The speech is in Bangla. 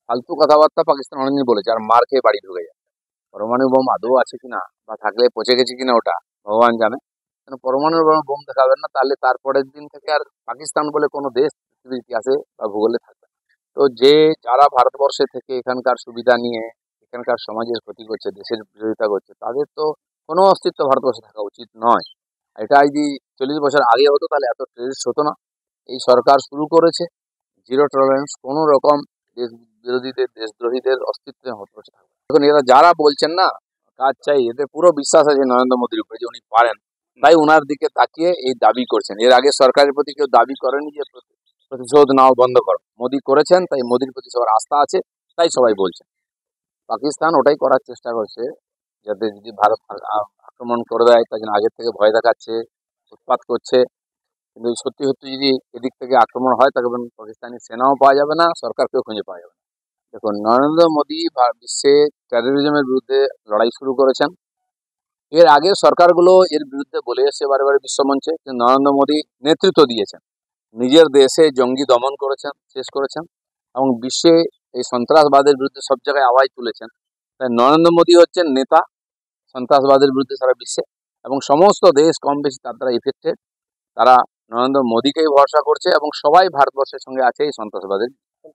ফালতু কথাবার্তা পাকিস্তান অনেকদিন বলেছে, আর মার খেয়ে বাড়ি ঢুকে যায়। পরমাণু বোম আদৌ আছে কিনা বা থাকলে পচে গেছে কিনা ওটা ভগবান জানে। কেন পরমাণু বোম দেখাবেন না, তাহলে তারপরের দিন থেকে আর পাকিস্তান বলে কোনো দেশ পৃথিবীর ইতিহাসে বা ভূগোলে থাকবে না। তো যারা ভারতবর্ষে থেকে এখানকার সুবিধা নিয়ে এখানকার সমাজের ক্ষতি করছে, দেশের বিরোধিতা করছে, তাদের তো কোনো অস্তিত্ব ভারতবর্ষে থাকা উচিত নয়। এটা যদি 40 বছর আগে হতো তাহলে এত টেররিস্ট হতো না। এই সরকার শুরু করেছে জিরো টলারেন্স, কোনো রকম দেশ বিরোধীদের দেশদ্রোহীদের অস্তিত্বে ভারতবর্ষে থাকবে না। এখন এরা যারা বলছেন না কাজ চাই, এদের পুরো বিশ্বাস আছে নরেন্দ্র মোদীর উপরে যে উনি পারেন, তাই ওনার দিকে তাকিয়ে এই দাবি করছেন। এর আগে সরকারের প্রতি কেউ দাবি করেনি যে প্রতিশোধ নাও বন্ধ করো, মোদী করেছেন, তাই মোদীর প্রতি সবার আস্থা আছে, তাই সবাই বলছেন। পাকিস্তান ওটাই করার চেষ্টা করছে, যাতে যদি ভারত আক্রমণ করে দেয় তার জন্য আগের থেকে ভয় দেখাচ্ছে, উৎপাত করছে। কিন্তু সত্যি সত্যি যদি এদিক থেকে আক্রমণ হয় তখন পাকিস্তানি সেনাও পাওয়া যাবে না, সরকারকেও খুঁজে পাওয়া যাবে না। দেখুন, নরেন্দ্র মোদী বিশ্বে টেরোরিজমের বিরুদ্ধে লড়াই শুরু করেছেন। এর আগে সরকারগুলো এর বিরুদ্ধে বলে এসেছে বারে বারে বিশ্বমঞ্চে, কিন্তু নরেন্দ্র মোদী নেতৃত্ব দিয়েছেন, নিজের দেশে জঙ্গি দমন করেছেন, শেষ করেছেন, এবং বিশ্বে এই সন্ত্রাসবাদের বিরুদ্ধে সব জায়গায় আওয়াজ তুলেছেন। তাই নরেন্দ্র মোদী হচ্ছেন নেতা সন্ত্রাসবাদের বিরুদ্ধে সারা বিশ্বে, এবং সমস্ত দেশ কম বেশি তার দ্বারা ইফেক্টেড। তারা নরেন্দ্র মোদীকেই ভরসা করছে এবং সবাই ভারতবর্ষের সঙ্গে আছে এই সন্ত্রাসবাদের